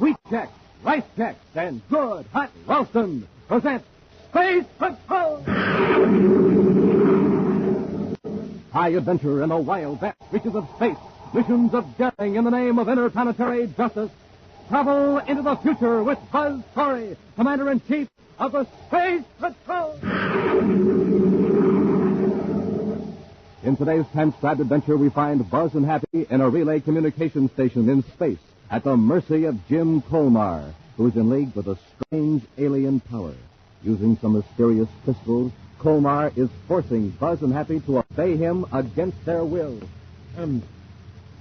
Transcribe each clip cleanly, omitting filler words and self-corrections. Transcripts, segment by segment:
Wheat Chex, Rice Chex, and Good Hot Ralston present Space Patrol! High adventure in the wild, vast reaches of space. Missions of daring in the name of interplanetary justice. Travel into the future with Buzz Corey, Commander-in-Chief of the Space Patrol. In today's transcribed adventure, we find Buzz and Happy in a relay communication station in space at the mercy of Jim Colmar, who's in league with a strange alien power. Using some mysterious crystals, Colmar is forcing Buzz and Happy to obey him against their will.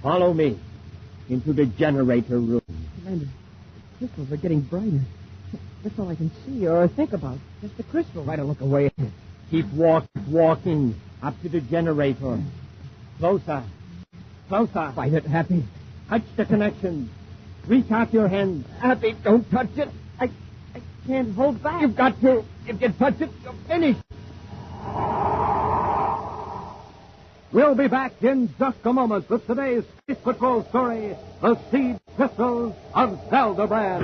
Follow me into the generator room. Commander, the crystals are getting brighter. That's all I can see or think about. Just the crystals. Try to look away. Keep walking up to the generator. Closer. Fight it, Happy. Touch the connection. Reach out your hand. Happy, don't touch it. I can't hold back. You've got to. If you touch it, you're finished. We'll be back in just a moment with today's Space Patrol story, The Seed Crystals of Zeldabran.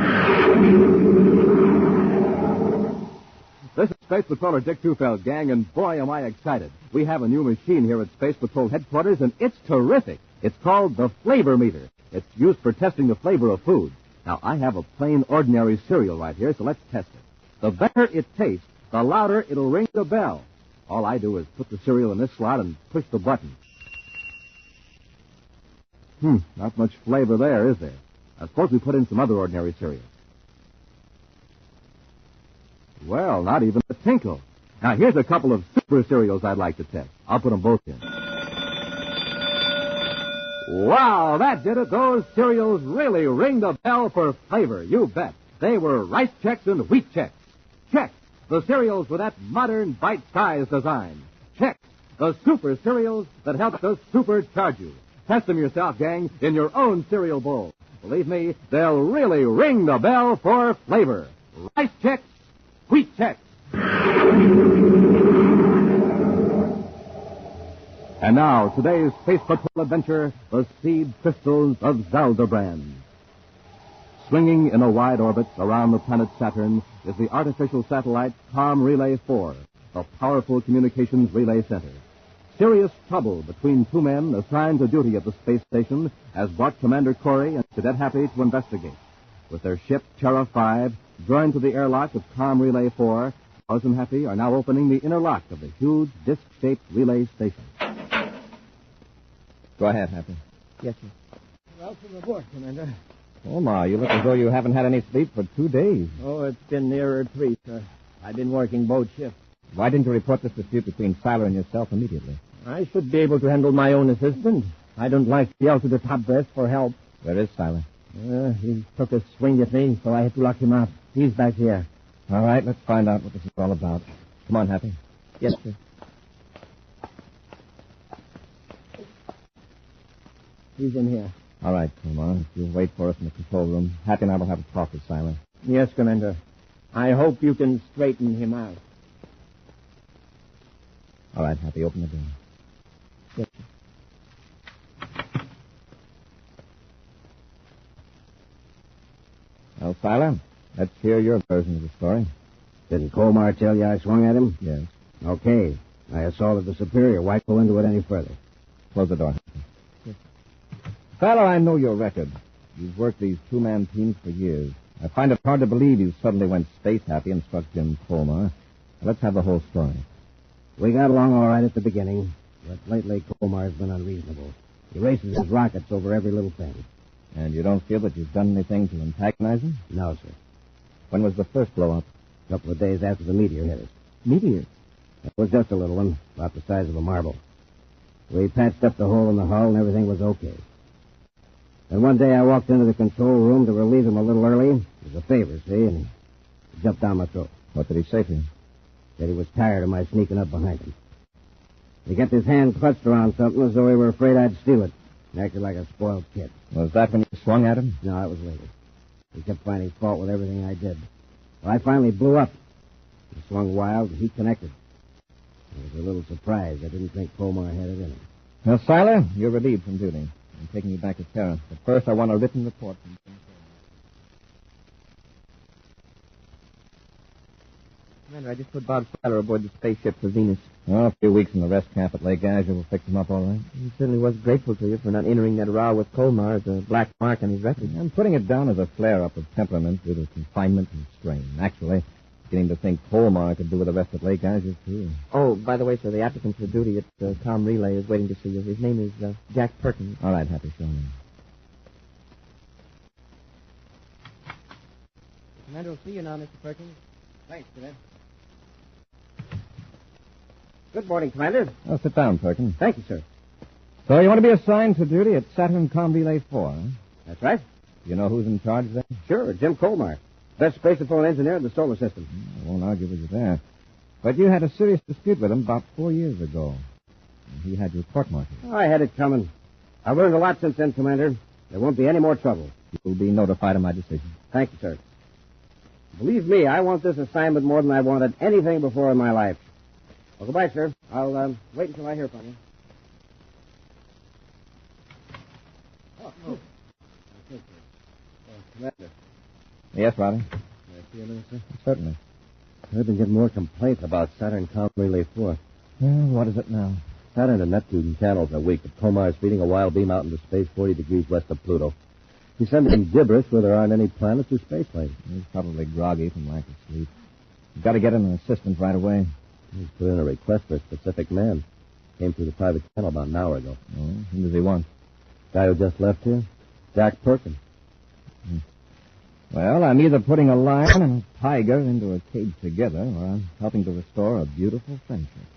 This is Space Patroller Dick Tufeld, gang, and boy, am I excited. We have a new machine here at Space Patrol headquarters, and it's terrific. It's called the Flavor Meter. It's used for testing the flavor of food. Now, I have a plain, ordinary cereal right here, so let's test it. The better it tastes, the louder it'll ring the bell. All I do is put the cereal in this slot and push the button. Not much flavor there, is there? Now, suppose we put in some other ordinary cereal. Well, not even a tinkle. Now, here's a couple of super cereals I'd like to test. I'll put them both in. Wow, that did it. Those cereals really ring the bell for flavor, you bet. They were Rice Chex and Wheat Chex. Chex, the cereals with that modern bite-sized design. Chex, the super cereals that help to supercharge you. Test them yourself, gang, in your own cereal bowl. Believe me, they'll really ring the bell for flavor. Rice Chex, Wheat Chex. And now, today's Space Patrol adventure, The Seed Crystals of Zeldabran. Swinging in a wide orbit around the planet Saturn is the artificial satellite Com Relay 4, the powerful communications relay center. Serious trouble between two men assigned to duty at the space station has brought Commander Corey and Cadet Happy to investigate. With their ship, Terra 5, joined to the airlock of Com Relay 4, Buzz and Happy are now opening the inner lock of the huge disc-shaped relay station. Go ahead, Happy. Yes, sir. Welcome aboard, Commander. Omar, you look as though you haven't had any sleep for 2 days. Oh, it's been nearer 3, sir. I've been working both shifts. Why didn't you report this dispute between Siler and yourself immediately? I should be able to handle my own assistant. I don't like to yell to the top brass for help. Where is Siler? He took a swing at me, so I had to lock him out. He's back here. All right, let's find out what this is all about. Come on, Happy. Yes, sir. He's in here. All right, Omar. If you'll wait for us in the control room, Happy and I will have a talk with Siler. Yes, Commander. I hope you can straighten him out. All right, Happy, open the door. Yes, sir. Well, Siler, let's hear your version of the story. Didn't Colmar tell you I swung at him? Yes. Okay. I assaulted the superior. Why go into it any further? Close the door, Happy. Siler, I know your record. You've worked these two-man teams for years. I find it hard to believe you suddenly went space happy and struck Jim Colmar. Let's have the whole story. We got along all right at the beginning, but lately Colmar's been unreasonable. He races his rockets over every little thing. And you don't feel that you've done anything to antagonize him? No, sir. When was the first blow-up? A couple of days after the meteor hit us. Meteor? It was just a little one, about the size of a marble. We patched up the hole in the hull and everything was okay. Then one day I walked into the control room to relieve him a little early. It was a favor, see, and he jumped down my throat. What did he say to you? Said he was tired of my sneaking up behind him. He kept his hand clutched around something as though he were afraid I'd steal it. He acted like a spoiled kid. Was that when you swung at him? No, it was later. He kept finding fault with everything I did. Well, I finally blew up. He swung wild, and he connected. I was a little surprised. I didn't think Colmar had it in him. Now, Siler, you're relieved from duty. I'm taking you back to Terra. But first, I want a written report from Jim Commander, I just put Bob Skyler aboard the spaceship for Venus. Well, a few weeks in the rest camp at Lake Azure will fix him up all right. He certainly was grateful to you for not entering that row with Colmar as a black mark on his record. I'm putting it down as a flare-up of temperament due to confinement and strain. Actually, beginning to think Colmar could do with the rest at Lake Azure, too. Oh, by the way, sir, the applicant for duty at Com Relay is waiting to see you. His name is Jack Perkins. All right, Happy, show me. Commander will see you now, Mr. Perkins. Thanks, Cadet. Good morning, Commander. Oh, sit down, Perkins. Thank you, sir. So you want to be assigned to duty at Saturn Com Relay 4, huh? That's right. You know who's in charge there? Sure, Jim Colmar. Best spacephone engineer in the solar system. I won't argue with you there. But you had a serious dispute with him about 4 years ago. And he had you court-martialed. Oh, I had it coming. I've learned a lot since then, Commander. There won't be any more trouble. You'll be notified of my decision. Thank you, sir. Believe me, I want this assignment more than I wanted anything before in my life. Well, goodbye, sir. I'll wait until I hear from you. Commander. Yes, Roddy? May I see a minute, sir? Certainly. I've been getting more complaints about Saturn Com Relay 4. Well, what is it now? Saturn and Neptune channels are weak, but Colmar is feeding a wild beam out into space 40 degrees west of Pluto. He's sending gibberish where there aren't any planets or space lanes. He's probably groggy from lack of sleep. You've got to get him an assistant right away. He's put in a request for a specific man. Came through the private channel about an hour ago. Oh, who does he want? Guy who just left here? Jack Perkins. Well, I'm either putting a lion and a tiger into a cage together, or I'm helping to restore a beautiful friendship.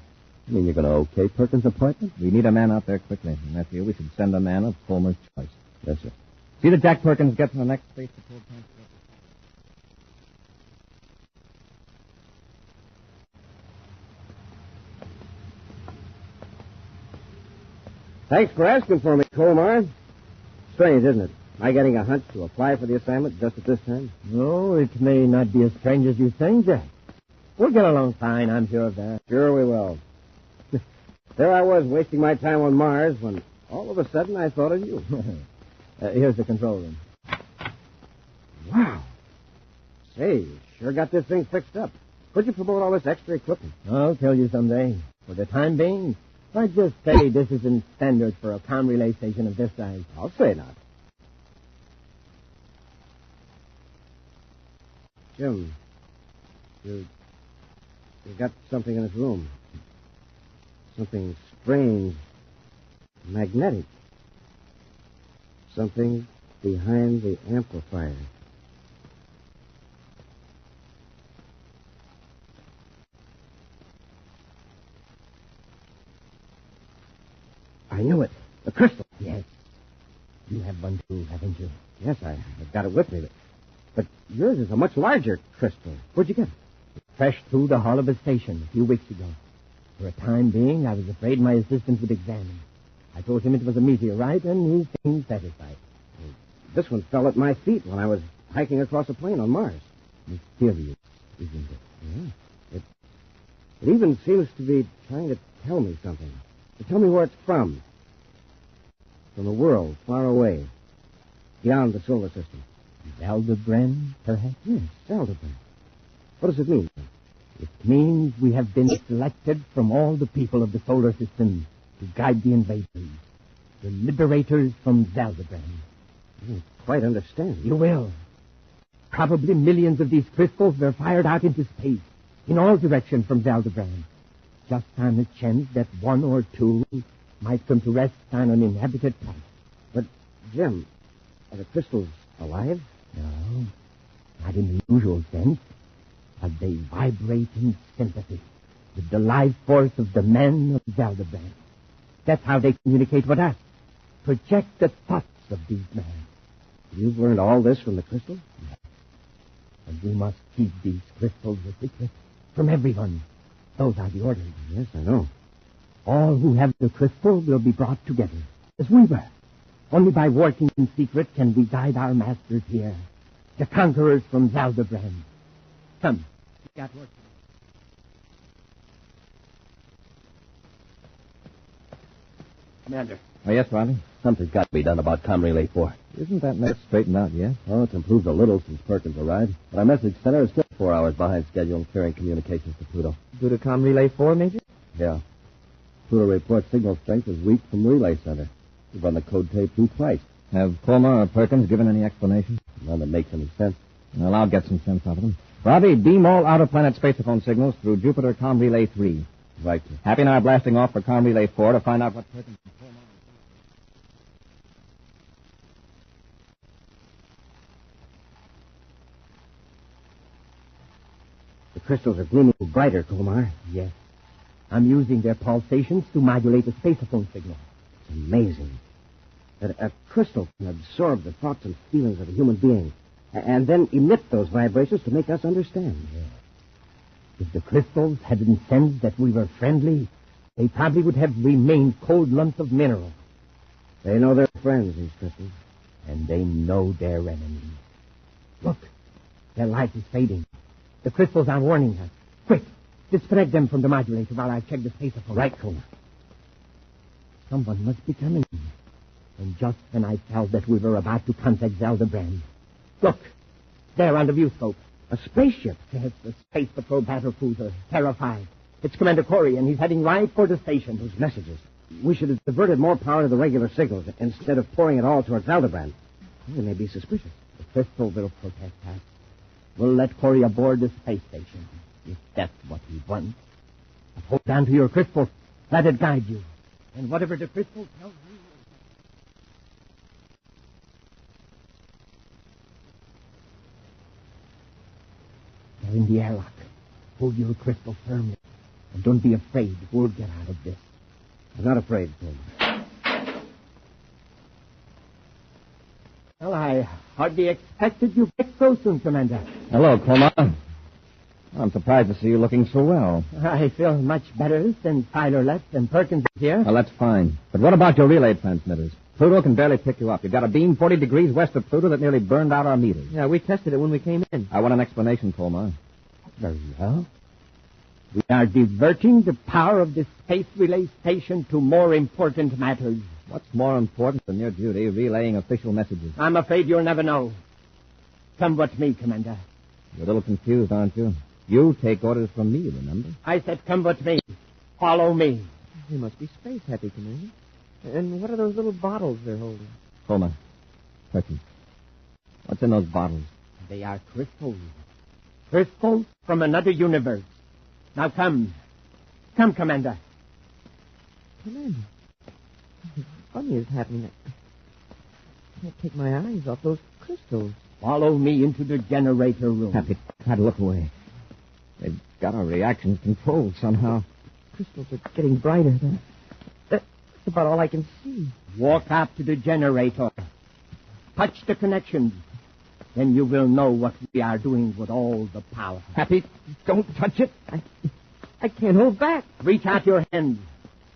You mean you're going to okay Perkins' appointment? We need a man out there quickly. Nephew, we should send a man of Colmar's choice. Yes, sir. See that Jack Perkins gets in the next space patrol transport. Thanks for asking for me, Colmar. Strange, isn't it? Am I getting a hunch to apply for the assignment just at this time? No, it may not be as strange as you think, Jack. We'll get along fine, I'm sure of that. Sure we will. There I was wasting my time on Mars when all of a sudden I thought of you. Here's the control room. Wow. Say, you sure got this thing fixed up. Where'd you promote all this extra equipment? I'll tell you someday. For the time being, I'd just say this isn't standard for a com relay station of this size. I'll say not. Jim, you got something in this room. Something strange, magnetic. Something behind the amplifier. I knew it. The crystal. Yes. You have one too, haven't you? Yes, I've got it with me. But yours is a much larger crystal. Where'd you get it? Fresh through the hull of a station a few weeks ago. For a time being, I was afraid my assistant would examine. I told him it was a meteorite, and he seemed satisfied. This one fell at my feet when I was hiking across a plain on Mars. Mysterious, isn't it? Yeah. It even seems to be trying to tell me something. To tell me where it's from. From a world far away. Beyond the solar system. Zeldabran, perhaps? Yes, Zeldabran. What does it mean? It means we have been selected from all the people of the solar system to guide the invaders. The liberators from Zeldabran. I don't quite understand. You will. Probably millions of these crystals were fired out into space, in all directions from Zeldabran. Just on the chance that one or two might come to rest on an inhabited planet. But, Jim, are the crystals alive? No, not in the usual sense. But they vibrate in sympathy with the life force of the men of Zeldabran. That's how they communicate with us. Project the thoughts of these men. You've learned all this from the crystal? Yes. And we must keep these crystals a secret from everyone. Those are the orders. Yes, I know. All who have the crystal will be brought together, as we were. Only by working in secret can we guide our masters here, the conquerors from Zeldabran. Come, we got work. Commander. Oh, yes, Ronnie? Something's got to be done about Com Relay 4. Isn't that mess straightened out yet? Oh, it's improved a little since Perkins arrived. But our message center is still 4 hours behind schedule in clearing communications to Pluto. Due to Com Relay 4, Major? Yeah. Pluto reports signal strength is weak from relay center. We've run the code tape through twice. Have Colmar or Perkins given any explanation? None that makes any sense. Well, I'll get some sense out of them. Robbie, beam all outer-planet spaceophone signals through Jupiter Com Relay 3. Right, sir. Happy and I are blasting off for Com Relay 4 to find out what Perkins and Colmar... The crystals are gleaming brighter, Colmar. Yes. I'm using their pulsations to modulate the spaceophone signal. It's amazing. A crystal can absorb the thoughts and feelings of a human being and then emit those vibrations to make us understand. Yes. If the crystals hadn't sensed that we were friendly, they probably would have remained cold lumps of mineral. They know they're friends, these crystals. And they know their enemies. Look, their light is fading. The crystals are warning us. Quick, disconnect them from the modulator while I check the spaceophone. Right, Colmar. Someone must be coming. And just when I felt that we were about to contact Zeldabran. Look, there on the viewscope. A spaceship. Yes, the Space Patrol battle cruiser, Terrified. It's Commander Corey, and he's heading right for the station. Those messages. We should have diverted more power to the regular signals instead of pouring it all towards Zeldabran. They may be suspicious. The crystal will protect us. We'll let Corey aboard the space station, if that's what he wants. But hold on to your crystal. Let it guide you. And whatever the crystal tells you... They're in the airlock. Hold your crystal firmly. And don't be afraid. We'll get out of this. I'm not afraid, Colmar. Well, I hardly expected you back so soon, Commander. Hello, Colmar. I'm surprised to see you looking so well. I feel much better since Tyler left and Perkins is here. Well, that's fine. But what about your relay transmitters? Pluto can barely pick you up. You've got a beam 40 degrees west of Pluto that nearly burned out our meters. Yeah, we tested it when we came in. I want an explanation, Colmar. Very well. We are diverting the power of the space relay station to more important matters. What's more important than your duty, relaying official messages? I'm afraid you'll never know. Come what may, Commander. You're a little confused, aren't you? You take orders from me, remember? I said come what may. Follow me. They must be space happy, Commander. And what are those little bottles they're holding? Colmar. Perkins. What's in those bottles? They are crystals. Crystals from another universe. Now come. Come, Commander. Commander. Something funny is happening. I can't take my eyes off those crystals. Follow me into the generator room. Happy, try to look away. They've got our reactions controlled somehow. Crystals are getting brighter. That's about all I can see. Walk up to the generator. Touch the connections. Then you will know what we are doing with all the power. Happy, don't touch it. I can't hold back. Reach out your hands.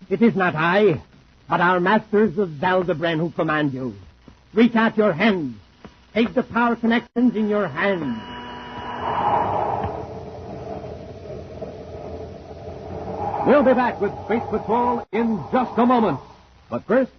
It is not I, but our masters of Zeldabran who command you. Reach out your hands. Take the power connections in your hands. We'll be back with Space Patrol in just a moment. But first,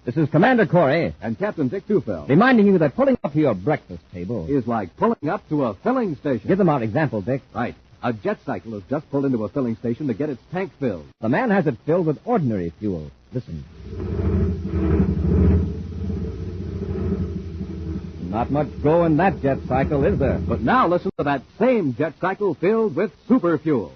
This is Commander Corey, and Captain Dick Tufeld reminding you that pulling up to your breakfast table is like pulling up to a filling station. Give them our example, Dick. Right. A jet cycle has just pulled into a filling station to get its tank filled. The man has it filled with ordinary fuel. Listen. Not much go in that jet cycle, is there? But now listen to that same jet cycle filled with super fuel.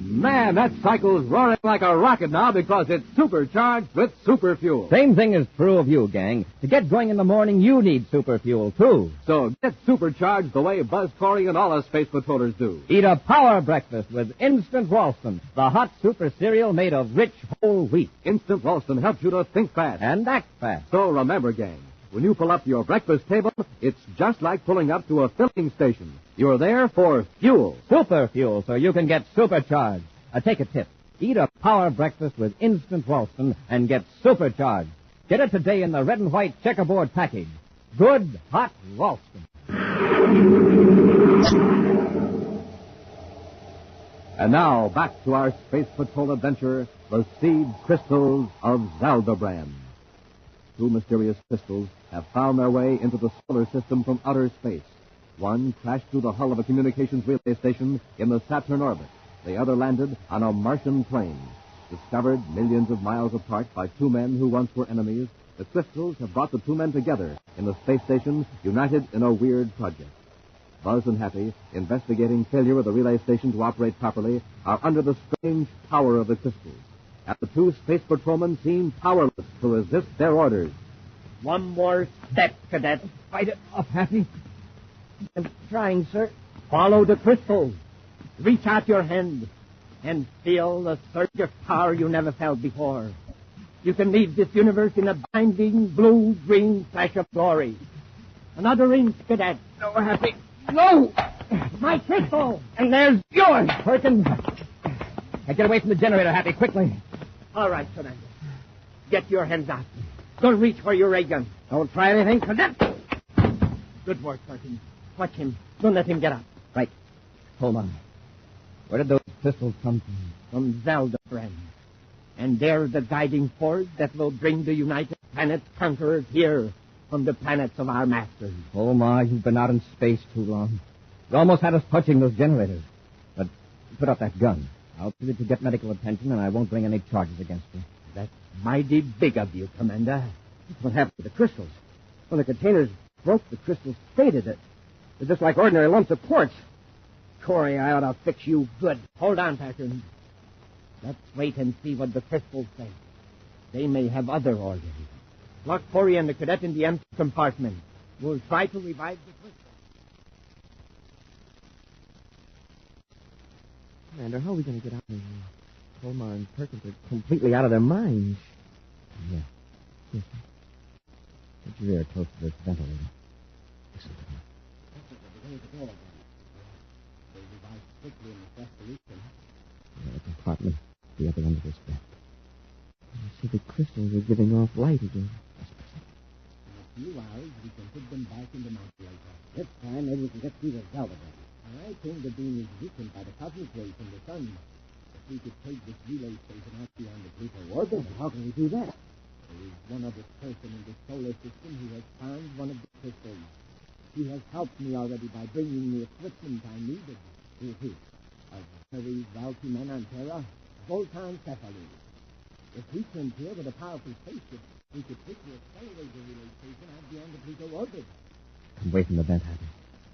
Man, that cycle's roaring like a rocket now because it's supercharged with super fuel. Same thing is true of you, gang. To get going in the morning, you need super fuel, too. So get supercharged the way Buzz Corey and all us space patrollers do. Eat a power breakfast with Instant Ralston, the hot super cereal made of rich whole wheat. Instant Ralston helps you to think fast. And act fast. So remember, gang, when you pull up to your breakfast table, it's just like pulling up to a filling station. You're there for fuel. Super fuel, so you can get supercharged. Take a tip. Eat a power breakfast with Instant Ralston and get supercharged. Get it today in the red and white checkerboard package. Good, hot Ralston. And now, back to our Space Patrol adventure, the Seed Crystals of Zeldabran. two mysterious crystals have found their way into the solar system from outer space. One crashed through the hull of a communications relay station in the Saturn orbit. The other landed on a Martian plain. Discovered millions of miles apart by two men who once were enemies, the crystals have brought the two men together in the space station, united in a weird project. Buzz and Happy, investigating failure of the relay station to operate properly, are under the strange power of the crystals. And the two space patrolmen seem powerless to resist their orders. One more step, Cadet. Fight it off, Happy. I'm trying, sir. Follow the crystals. Reach out your hand and feel the surge of power you never felt before. You can leave this universe in a blinding blue-green flash of glory. Another inch, Cadet. No, Happy. No! My crystal! And there's yours, Perkins. Now get away from the generator, Happy, quickly. All right, Commander. Get your hands out. Don't reach for your ray gun. Don't try anything, Cadet. Good work, Perkins. Watch him. Don't let him get up. Right. Hold on. Where did those pistols come from? From Zeldabran. And they're the guiding force that will bring the United Planets conquerors here from the planets of our masters. Oh, Ma, you've been out in space too long. You almost had us touching those generators. But put up that gun. I'll use it to get medical attention, and I won't bring any charges against you. That's mighty big of you, Commander. That's what happened to the crystals. When the containers broke, the crystals faded. They're just like ordinary lumps of quartz. Corey, I ought to fix you good. Hold on, Packard. Let's wait and see what the crystals say. They may have other orders. Lock Corey and the cadet in the empty compartment. We'll try to revive the crystals. Commander, how are we going to get out of here? Colmar and Perkins are completely out of their minds. Yeah. Yes, sir. Put your ear close to this ventilator. Listen to me. They revived quickly in the first solution. The compartment, the other end of this vent. I see the crystals are giving off light again. In a few hours, we can put them back in the modulator. This time, maybe we can get through the Zeldabran. I think the beam is weakened by the cosmic rays from the sun. If we could take this relay station out beyond the Pluto orbit, how can we do that? There is one other person in the solar system who has found one of the crystals. He has helped me already by bringing the equipment I needed. Who is he? A very wealthy man on Terra, Zoltan Cephalu. If he comes here with a powerful spaceship, we could quickly accelerate the relay station out beyond the Pluto orbit. Come away from the vent, Happy.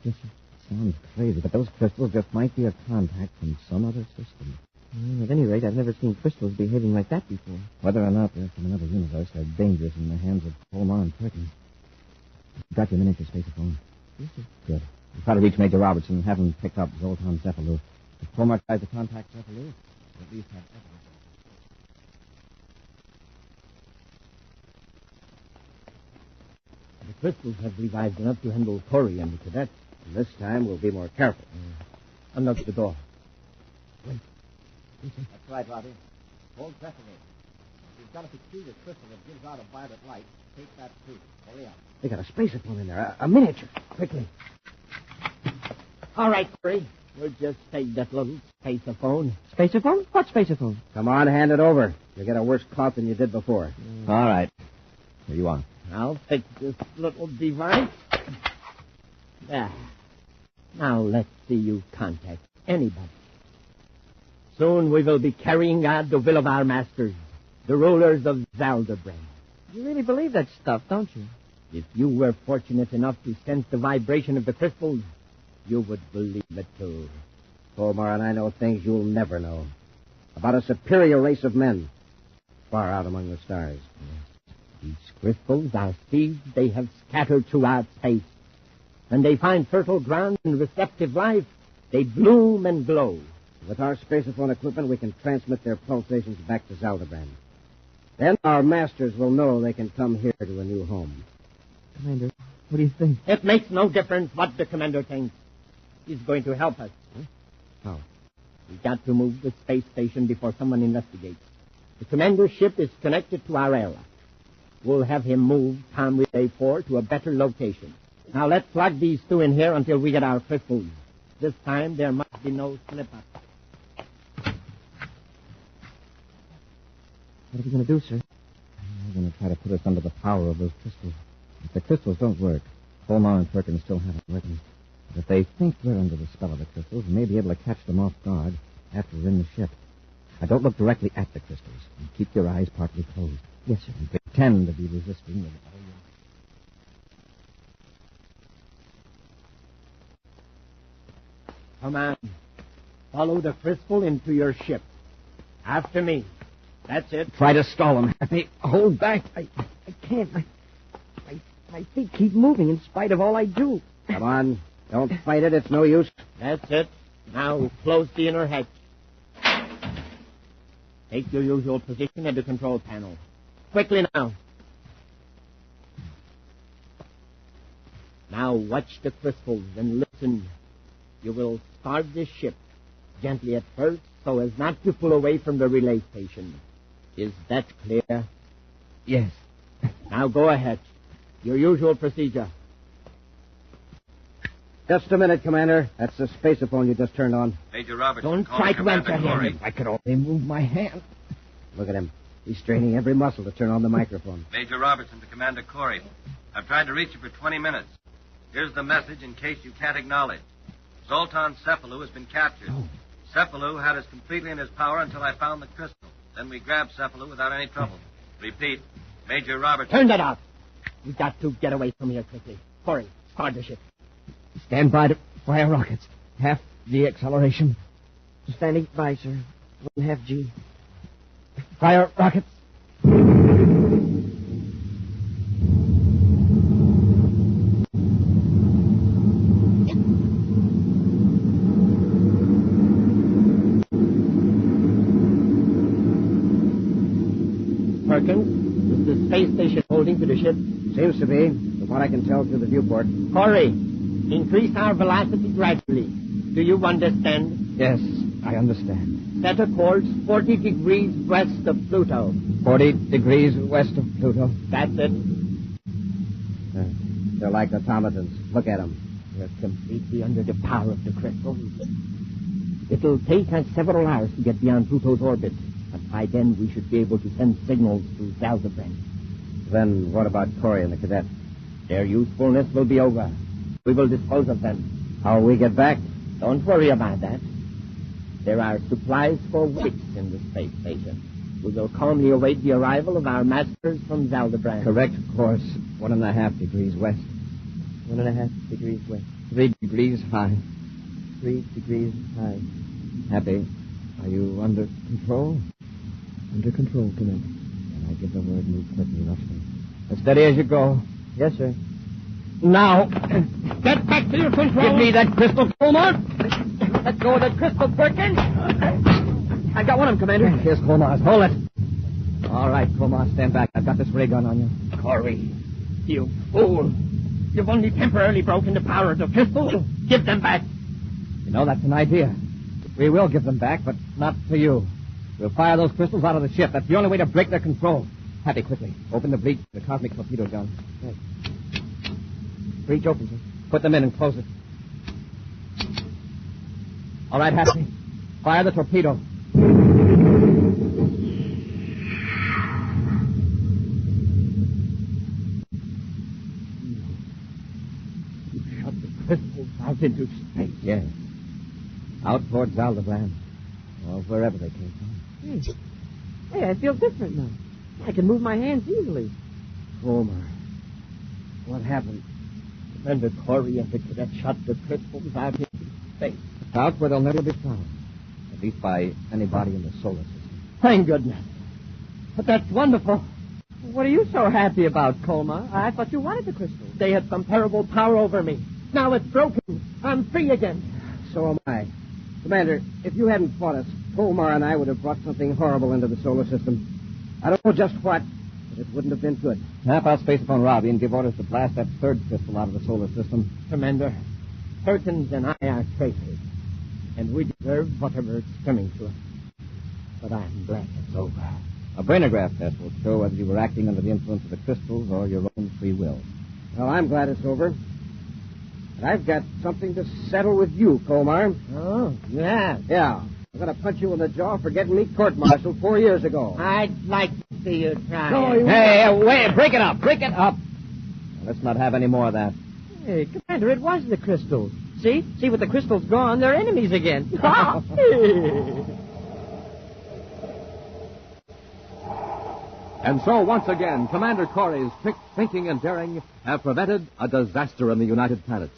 Yes, sir. Sounds crazy, but those crystals just might be a contact from some other system. Well, at any rate, I've never seen crystals behaving like that before. Whether or not they're from another universe, they're dangerous in the hands of Colmar and Perkins. Got your miniature spaceophone? Yes, sir. Good. We'll try to reach Major Robertson and have him pick up Zoltan Cephalu. If Colmar tries to contact Cephalu, we'll at least have evidence. The crystals have revived enough to handle Corey and the cadet. And this time, we'll be more careful. Unlock the door. That's right, Robbie. Hold Cephalu. If you've got a peculiar crystal that gives out a violet light, take that too. Hurry up. They got a spaceophone in there, a miniature. Quickly. All right, Corey. We'll just take that little spaceophone. Spaceophone? What spaceophone? Come on, hand it over. You'll get a worse cough than you did before. All right. Here you are. I'll take this little device. There. Now let's see you contact anybody. Soon we will be carrying out the will of our masters, the rulers of Zeldabran. You really believe that stuff, don't you? If you were fortunate enough to sense the vibration of the crystals, you would believe it too. Colmar and I know things you'll never know. About a superior race of men, far out among the stars. These crystals are seeds they have scattered throughout space. When they find fertile ground and receptive life, they bloom and glow. With our spaceophone equipment, we can transmit their pulsations back to Zeldabran. Then our masters will know they can come here to a new home. Commander, what do you think? It makes no difference what the commander thinks. He's going to help us. How? We've got to move the space station before someone investigates. The commander's ship is connected to our airlock. We'll have him move Tom Relay 4 to a better location. Now let's plug these two in here until we get our crystals. This time there must be no slip-up. What are we going to do, sir? going to try to put us under the power of those crystals. If the crystals don't work, Colmar and Perkins still have a weapon. But if they think we're under the spell of the crystals, we may be able to catch them off guard after we're in the ship. Now, don't look directly at the crystals. And keep your eyes partly closed. Yes, sir. And pretend to be resisting with all your... Come on. Follow the crystal into your ship. After me. That's it. Try to stall him, Happy. Hold back. I can't. My feet keep moving in spite of all I do. Come on. Don't fight it. It's no use. That's it. Now close the inner hatch. Take your usual position at the control panel. Quickly now. Now watch the crystals and listen. You will start this ship gently at first so as not to pull away from the relay station. Is that clear? Yes. Now go ahead. Your usual procedure. Just a minute, Commander. That's the spaceophone you just turned on. Major Robertson, Don't calling try to Commander answer Corey. him. If I could only move my hand. Look at him. He's straining every muscle to turn on the microphone. Major Robertson to Commander Corey. I've tried to reach you for 20 minutes. Here's the message in case you can't acknowledge. Zoltan Cephalou has been captured. Oh. Cephalou had us completely in his power until I found the crystal. Then we grabbed Cephalou without any trouble. Repeat, Major Robertson. Turn that off. We've got to get away from here quickly. Corey, start the ship. Stand by to fire rockets. Half the acceleration. Standing by, sir. 1/2 G. Fire rockets. Perkins, is the space station holding to the ship? Seems to be, from what I can tell through the viewport. Corey, increase our velocity gradually. Do you understand? Yes, I understand. Set a course 40 degrees west of Pluto. 40 degrees west of Pluto. That's it. They're like automatons. Look at them. We're completely under the power of the crystals. It'll take us several hours to get beyond Pluto's orbit, but by then we should be able to send signals to Zeldabran. Then what about Corey and the cadet? Their usefulness will be over. We will dispose of them. How will we get back? Don't worry about that. There are supplies for weeks in the space station. We will calmly await the arrival of our masters from Zeldabran. Correct course. 1.5 degrees west. 1.5 degrees west. 3 degrees high. 3 degrees high. Happy, are you under control? Under control, Commander. Can I give the word? Move quickly, roughly. As steady as you go. Yes, sir. Now, Get back to your control. give me that crystal, Colmar. Let go of that crystal, Perkins. I got one of them, Commander. Here's Colmar's. Hold it. All right, Colmar, stand back. I've got this ray gun on you. Corey, you fool. You've only temporarily broken the power of the crystal. Give them back. You know, that's an idea. We will give them back, but not to you. We'll fire those crystals out of the ship. That's the only way to break their control. Happy, quickly. Open the breech, the cosmic torpedo gun. Right. Breech open, sir. Put them in and close it. All right, Happy. Fire the torpedo. You shot the crystals out into space. Yes. Out towards Zeldabran. Or wherever they came from. Hey, I feel different now. I can move my hands easily. Colmar. What happened? Commander Corey and the cadet shot the crystals out into space. Out where they'll never be found. At least by anybody in the solar system. Thank goodness. But that's wonderful. What are you so happy about, Colmar? I thought you wanted the crystal. They had some terrible power over me. Now it's broken. I'm free again. So am I. Commander, if you hadn't fought us, Colmar and I would have brought something horrible into the solar system. I don't know just what, but it wouldn't have been good. Snap out spacephone Robbie and give orders to blast that third crystal out of the solar system. Commander, Perkins and I are traitors, and we deserve whatever is coming to us. But I'm glad it's over. A brainograph test will show whether you were acting under the influence of the crystals or your own free will. Well, I'm glad it's over. But I've got something to settle with you, Colmar. Oh, yeah. Yeah. I'm going to punch you in the jaw for getting me court-martialed 4 years ago. I'd like to after you try. Hey, wait, break it up. Break it up. Let's not have any more of that. Hey, Commander, it was the crystals. See? See, with the crystals gone, they're enemies again. And so, once again, Commander Corey's quick thinking and daring have prevented a disaster in the United Planets.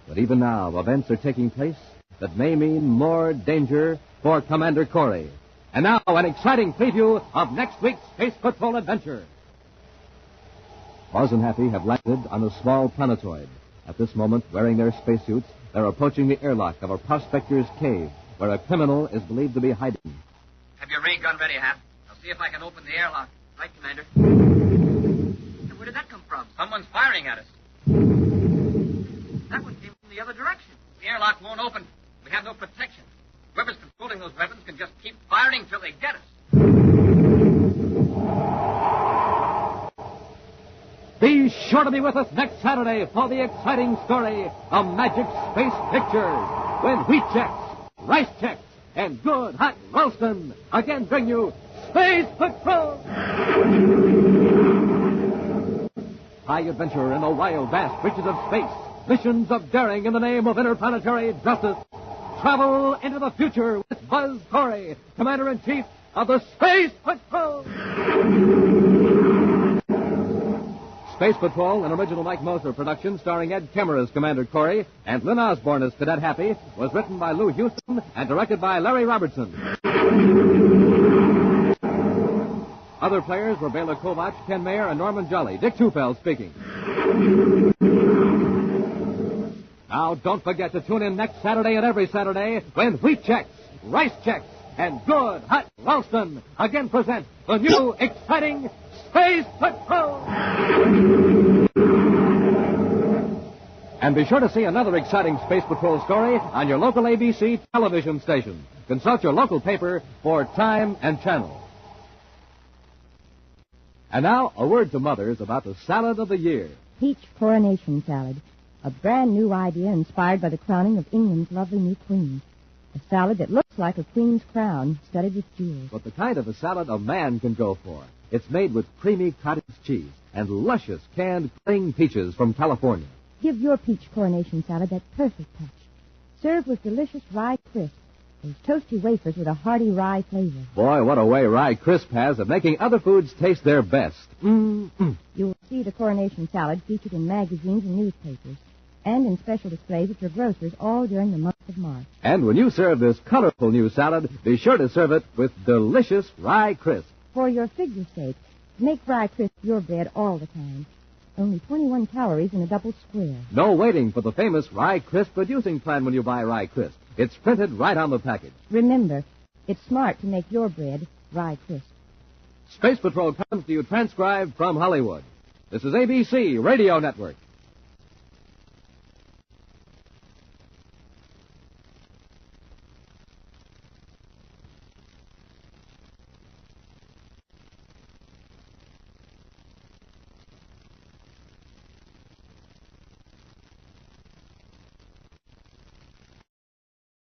But even now, events are taking place that may mean more danger for Commander Corey. And now, an exciting preview of next week's Space Patrol adventure. Buzz and Happy have landed on a small planetoid. At this moment, wearing their spacesuits, they're approaching the airlock of a prospector's cave, where a criminal is believed to be hiding. Have your ray gun ready, Hap. I'll see if I can open the airlock. Right, Commander. And where did that come from? Someone's firing at us. That one came from the other direction. The airlock won't open. We have no protection. Whoever's controlling those weapons can just keep firing till they get us. Be sure to be with us next Saturday for the exciting story of Magic Space Pictures, when Wheat Checks, Rice Checks, and Good Hot Ralston again bring you Space Patrol! High adventure in the wild, vast reaches of space. Missions of daring in the name of interplanetary justice. Travel into the future with Buzz Corey, Commander-in-Chief of the Space Patrol! Space Patrol, an original Mike Moser production starring Ed Kemmer as Commander Corey and Lynn Osborne as Cadet Happy, was written by Lou Houston and directed by Larry Robertson. Other players were Bela Kovac, Ken Mayer, and Norman Jolly. Dick Tufeld speaking. Now, don't forget to tune in next Saturday and every Saturday when Wheat Checks, Rice Checks, and Good Hot Ralston again present the new, exciting Space Patrol! And be sure to see another exciting Space Patrol story on your local ABC television station. Consult your local paper for time and channel. And now, a word to mothers about the salad of the year. Peach coronation salad. A brand new idea inspired by the crowning of England's lovely new queen. A salad that looks like a queen's crown, studded with jewels. But the kind of a salad a man can go for. It's made with creamy cottage cheese and luscious canned cling peaches from California. Give your peach coronation salad that perfect touch. Serve with delicious rye crisp. Those toasty wafers with a hearty rye flavor. Boy, what a way Rye Crisp has of making other foods taste their best. You'll see the coronation salad featured in magazines and newspapers, and in special displays at your grocers all during the month of March. And when you serve this colorful new salad, be sure to serve it with delicious Rye Crisp. For your figure's sake, make Rye Crisp your bread all the time. Only 21 calories in a double square. No waiting for the famous Rye Crisp reducing plan when you buy Rye Crisp. It's printed right on the package. Remember, it's smart to make your bread Rye Crisp. Space Patrol comes to you transcribed from Hollywood. This is ABC Radio Network.